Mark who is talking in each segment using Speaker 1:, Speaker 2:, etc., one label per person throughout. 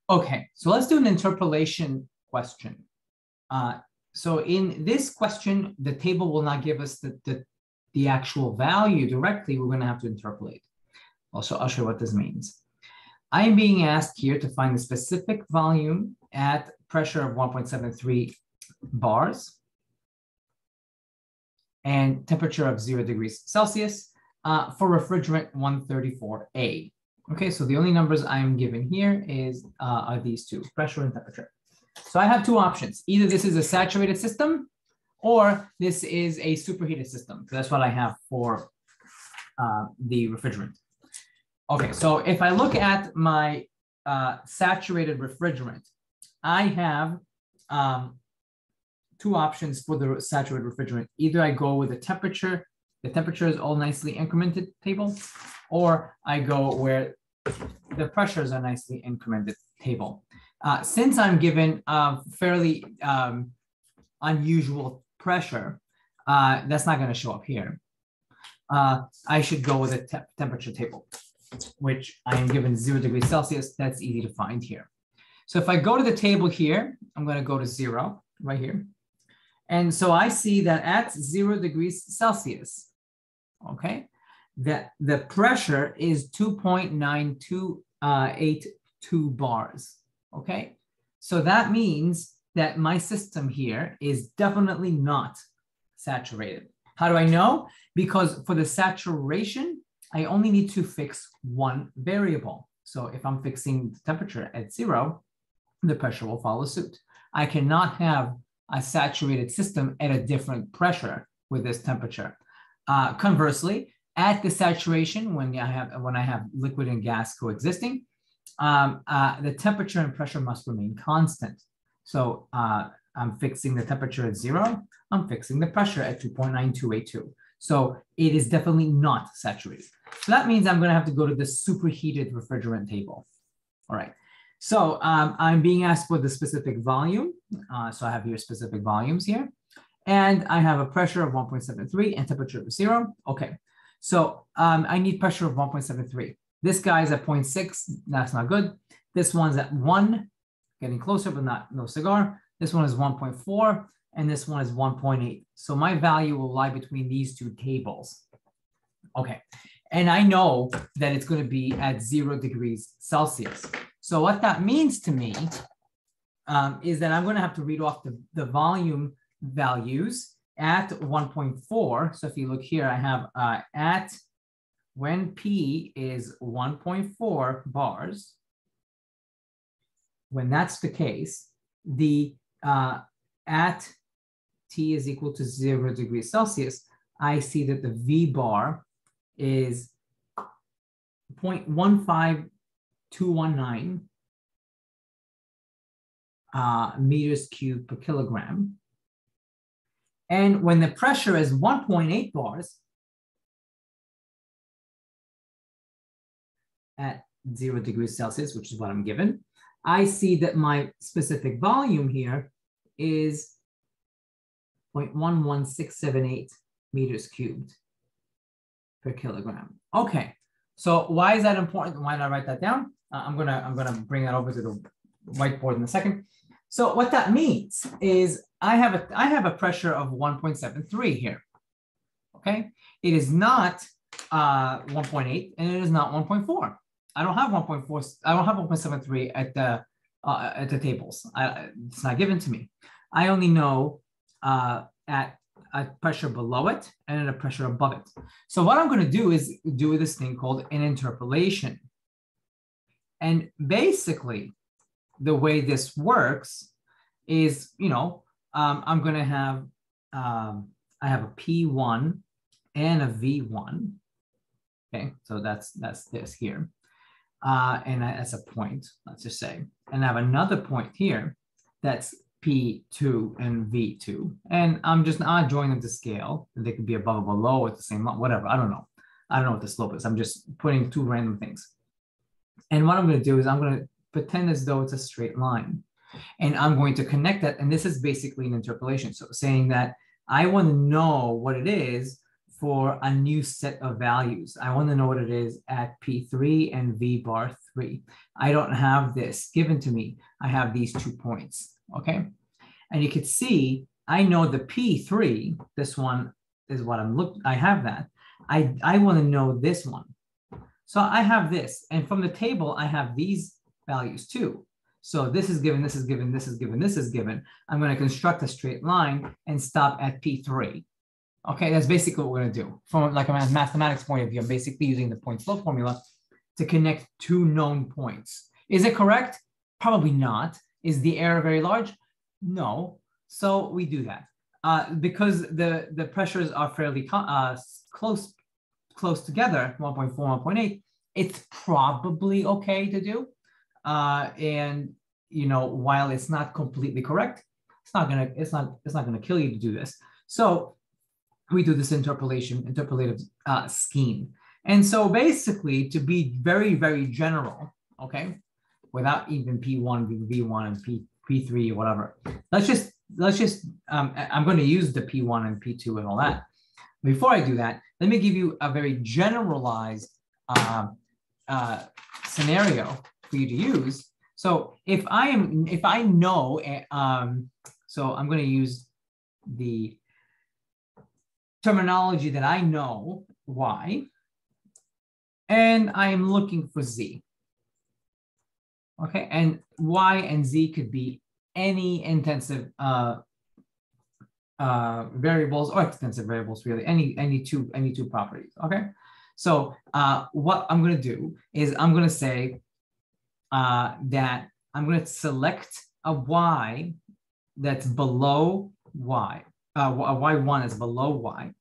Speaker 1: Okay, so let's do an interpolation question. So in this question, the table will not give us the actual value directly. We're going to have to interpolate. Also, I'll show you what this means. I'm being asked here to find the specific volume at pressure of 1.73 bars and temperature of 0 degrees Celsius for refrigerant 134A. Okay, so the only numbers I'm given here are these two, pressure and temperature. So I have two options. Either this is a saturated system or this is a superheated system. So that's what I have for the refrigerant. Okay, so if I look at my saturated refrigerant, I have two options for the saturated refrigerant. Either I go with the temperature is all nicely incremented table, or I go where the pressures are nicely incremented table. Since I'm given fairly unusual pressure, that's not going to show up here. I should go with a temperature table, which I am given 0 degrees Celsius. That's easy to find here. So if I go to the table here, I'm going to go to 0 right here. And so I see that at 0 degrees Celsius, okay, that the pressure is 2.9282 bars. Okay, so that means that my system here is definitely not saturated. How do I know? Because for the saturation, I only need to fix one variable. So if I'm fixing the temperature at 0, the pressure will follow suit. I cannot have a saturated system at a different pressure with this temperature. Conversely, at the saturation, when I have liquid and gas coexisting, the temperature and pressure must remain constant. So I'm fixing the temperature at 0. I'm fixing the pressure at 2.9282. So it is definitely not saturated. So that means I'm going to have to go to the superheated refrigerant table. All right. So I'm being asked for the specific volume. So I have here specific volumes here. And I have a pressure of 1.73 and temperature of 0. Okay. So I need pressure of 1.73. This guy is at 0.6. That's not good. This one's at 1, getting closer, but no cigar. This one is 1.4, and this one is 1.8. So my value will lie between these two tables. Okay. And I know that it's going to be at 0 degrees Celsius. So what that means to me is that I'm going to have to read off the volume values at 1.4. So if you look here, I have at when P is 1.4 bars, when that's the case, the at T is equal to 0 degrees Celsius, I see that the V bar is 0.15219 meters cubed per kilogram. And when the pressure is 1.8 bars at 0 degrees Celsius, which is what I'm given, I see that my specific volume here is 0.11678 meters cubed per kilogram. Okay, so why is that important? Why did I write that down? I'm gonna bring that over to the whiteboard in a second. So what that means is I have a pressure of 1.73 here. Okay, it is not 1.8 and it is not 1.4. I don't have 1.4. I don't have 1.73 at the tables. It's not given to me. I only know at a pressure below it and at a pressure above it. So what I'm going to do is do this thing called an interpolation. And basically, the way this works is, I'm going to have I have a P1 and a V1. Okay, so that's this here. And that's a point, let's just say. And I have another point here that's P2 and V2. And I'm just not drawing them to scale. They could be above or below at the same level, whatever. I don't know. I don't know what the slope is. I'm just putting two random things. And what I'm going to do is I'm going to pretend as though it's a straight line. And I'm going to connect that. And this is basically an interpolation. So saying that I want to know what it is for a new set of values. I want to know what it is at P3 and V bar 3. I don't have this given to me. I have these 2 points, okay? And you can see, I know the P3, this one is what I have that. I want to know this one. So I have this, and from the table, I have these values too. So this is given, this is given, this is given, this is given. I'm going to construct a straight line and stop at P3. Okay, that's basically what we're going to do. From like a mathematics point of view, I'm basically using the point flow formula to connect 2 known points. Is it correct? Probably not. Is the error very large? No. So we do that. Because the pressures are fairly close together, 1.4, 1.8, it's probably okay to do. And you know, while it's not completely correct, it's not gonna kill you to do this. So we do this interpolative scheme. And so basically, to be very, very general, okay, without even P1, V1, and P3 or whatever, let's just I'm going to use the P1 and P2 and all that. Before I do that, let me give you a very generalized scenario for you to use. So if I know, so I'm going to use the terminology that I know, Y, and I am looking for Z. Okay, and Y and Z could be any intensive variables or extensive variables, really, any two properties. Okay, so what I'm going to do is I'm going to say that I'm going to select a Y that's below Y, a Y1 is below Y.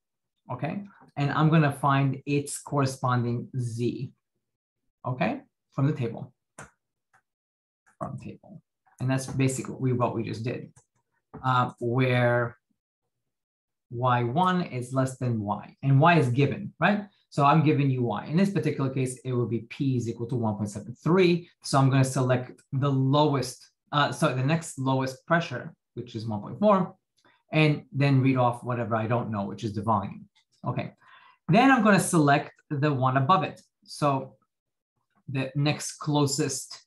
Speaker 1: Okay, and I'm going to find its corresponding Z. Okay, from the table. And that's basically what we just did, where Y1 is less than Y, and Y is given, right? So I'm giving you Y. In this particular case, it will be P is equal to 1.73. So I'm going to select the lowest, the next lowest pressure, which is 1.4, and then read off whatever I don't know, which is the volume. Okay, then I'm going to select the one above it. So the next closest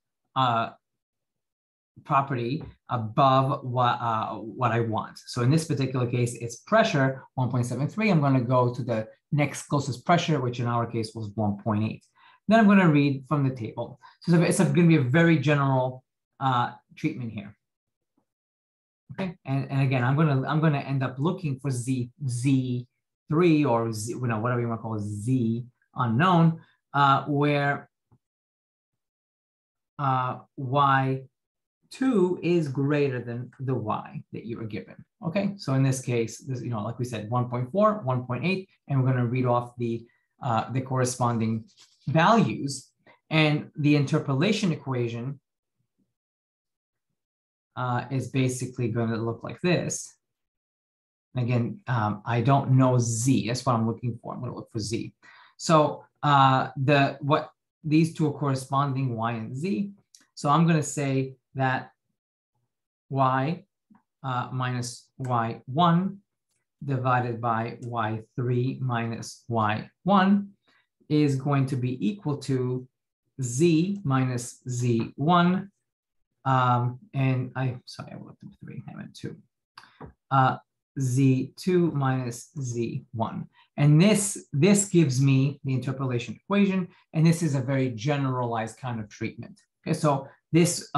Speaker 1: property above what I want. So in this particular case, it's pressure 1.73. I'm going to go to the next closest pressure, which in our case was 1.8. Then I'm going to read from the table. So it's going to be a very general treatment here. Okay, and again, I'm going to end up looking for Z3 or Z, you know, whatever you want to call it, Z unknown, where Y2 is greater than the Y that you were given. Okay, so in this case, this, you know, like we said, 1.4, 1.8, and we're going to read off the corresponding values, and the interpolation equation is basically going to look like this. And again, I don't know Z. That's what I'm looking for. I'm going to look for Z. So what these two are corresponding, Y and Z. So I'm going to say that Y minus Y1 divided by Y3 minus Y1 is going to be equal to Z minus Z1. And I looked at 3, I meant 2. Z2 minus Z1. And this gives me the interpolation equation, and this is a very generalized kind of treatment. Okay, so this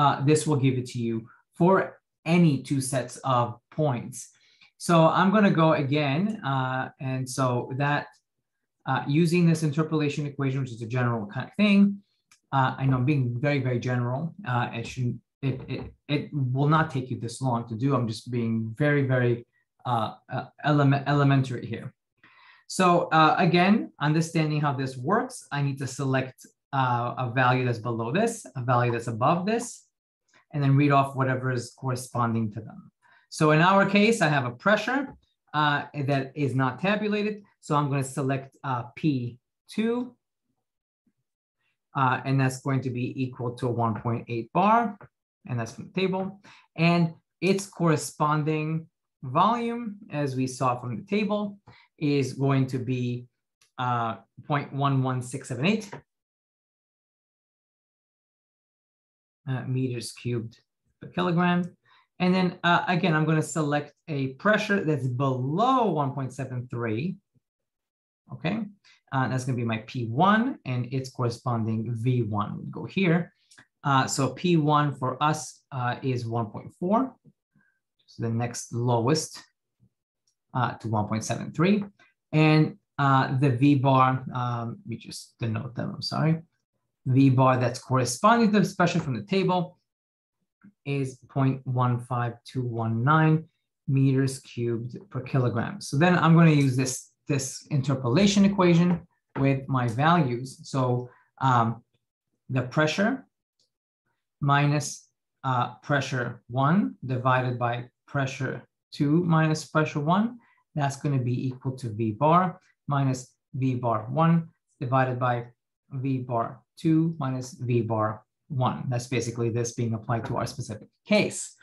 Speaker 1: will give it to you for any two sets of points. So I'm going to go again, and so that using this interpolation equation, which is a general kind of thing, I know I'm being very, very general. It will not take you this long to do. I'm just being very, very elementary here. So again, understanding how this works, I need to select a value that's below this, a value that's above this, and then read off whatever is corresponding to them. So in our case, I have a pressure that is not tabulated. So I'm going to select P2, and that's going to be equal to 1.8 bar, and that's from the table. And its corresponding volume, as we saw from the table, is going to be 0.11678 meters cubed per kilogram. And then again, I'm going to select a pressure that's below 1.73. Okay, that's going to be my P1 and its corresponding V1 would go here. So P1 for us is 1.4. So the next lowest to 1.73. And the V bar, let me just denote them, I'm sorry. V bar that's corresponding to the pressure from the table is 0.15219 meters cubed per kilogram. So then I'm going to use this interpolation equation with my values. So the pressure minus pressure 1 divided by pressure 2 minus pressure 1, that's going to be equal to V bar minus V bar 1 divided by V bar 2 minus V bar 1. That's basically this being applied to our specific case.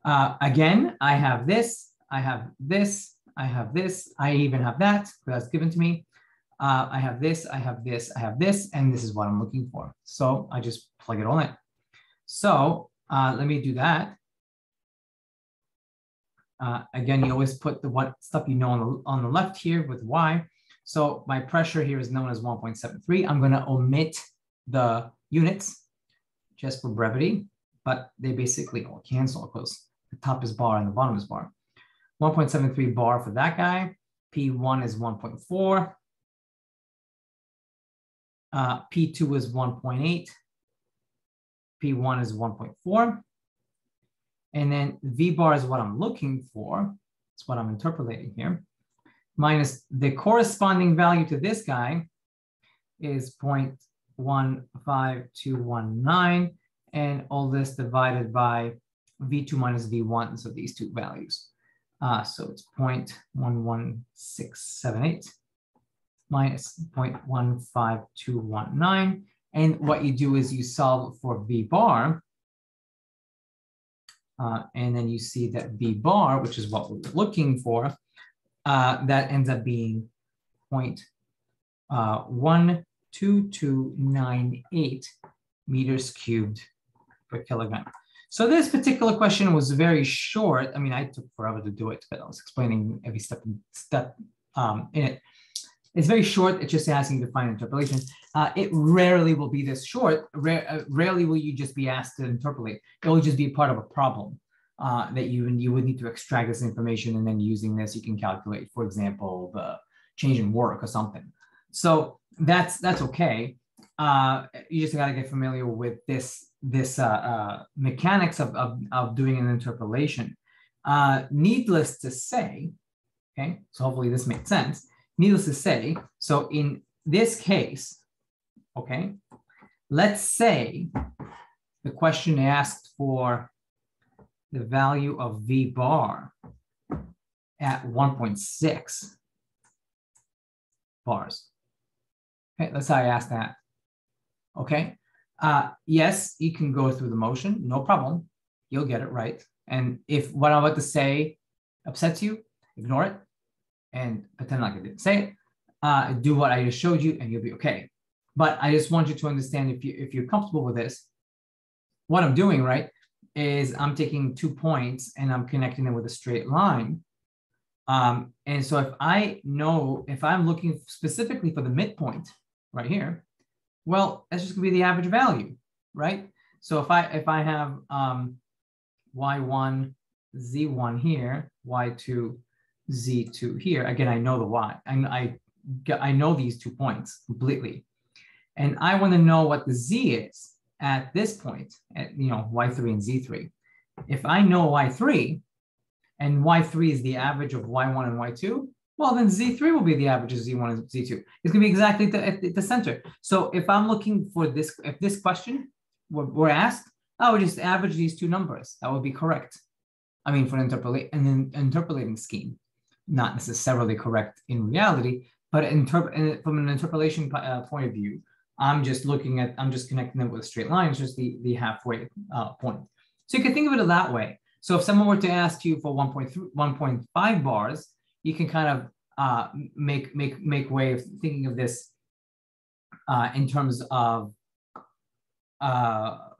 Speaker 1: Again, I have this, I have this, I have this, I even have that, because that's given to me. I have this, I have this, I have this, and this is what I'm looking for. So I just plug it all in. So let me do that. Again, you always put the what stuff you know on the left here with Y. So my pressure here is known as 1.73. I'm going to omit the units just for brevity, but they basically all cancel because the top is bar and the bottom is bar. 1.73 bar for that guy. P1 is 1.4. P2 is 1.8. P1 is 1.4. And then V bar is what I'm looking for. That's what I'm interpolating here. Minus the corresponding value to this guy is 0.15219. And all this divided by V2 minus V1. So these two values. So it's 0.11678 minus 0.15219. And what you do is you solve for V bar. And then you see that V bar, which is what we're looking for, that ends up being 0.12298 meters cubed per kilogram. So this particular question was very short. I mean, I took forever to do it, but I was explaining every step in it. It's very short. It's just asking to find interpolation. It rarely will be this short. Rarely will you just be asked to interpolate. It will just be part of a problem that you would need to extract this information, and then using this, you can calculate, for example, the change in work or something. So that's okay. You just got to get familiar with this mechanics of doing an interpolation. Needless to say, okay, so hopefully this makes sense. Needless to say, so in this case, okay, let's say the question asked for the value of V bar at 1.6 bars. Okay, that's how I asked that. Okay, yes, you can go through the motion, no problem. You'll get it right. And if what I'm about to say upsets you, ignore it and pretend like I didn't say it. Do what I just showed you and you'll be okay. But I just want you to understand, if you're comfortable with this, what I'm doing, right, is I'm taking 2 points and I'm connecting them with a straight line. And so if I'm looking specifically for the midpoint right here, well, that's just gonna be the average value, right? So if I have y1, z1 here, y2, z2 here, again, I know the y. I know these 2 points completely. And I want to know what the z is at this point, at y3 and z3. If I know y3, and y3 is the average of y1 and y2, well, then z3 will be the average of z1 and z2. It's going to be exactly at the center. So if I'm looking for this, if this question were asked, I would just average these 2 numbers. That would be correct. I mean, for an interpolating scheme, not necessarily correct in reality, but from an interpolation point of view, I'm just connecting them with a straight line. It's just the halfway point. So you can think of it that way. So if someone were to ask you for 1.5 bars, you can kind of make way of thinking of this in terms of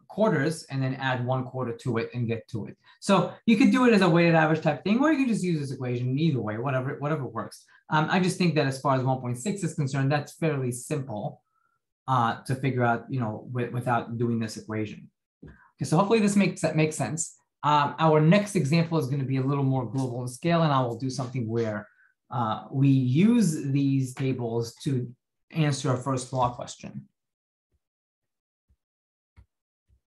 Speaker 1: quarters, and then add 1/4 to it and get to it. So you could do it as a weighted average type thing, or you can just use this equation either way, whatever works. I just think that as far as 1.6 is concerned, that's fairly simple to figure out, without doing this equation. Okay, so hopefully this makes sense. Our next example is going to be a little more global in scale, and I will do something where we use these tables to answer our first law question.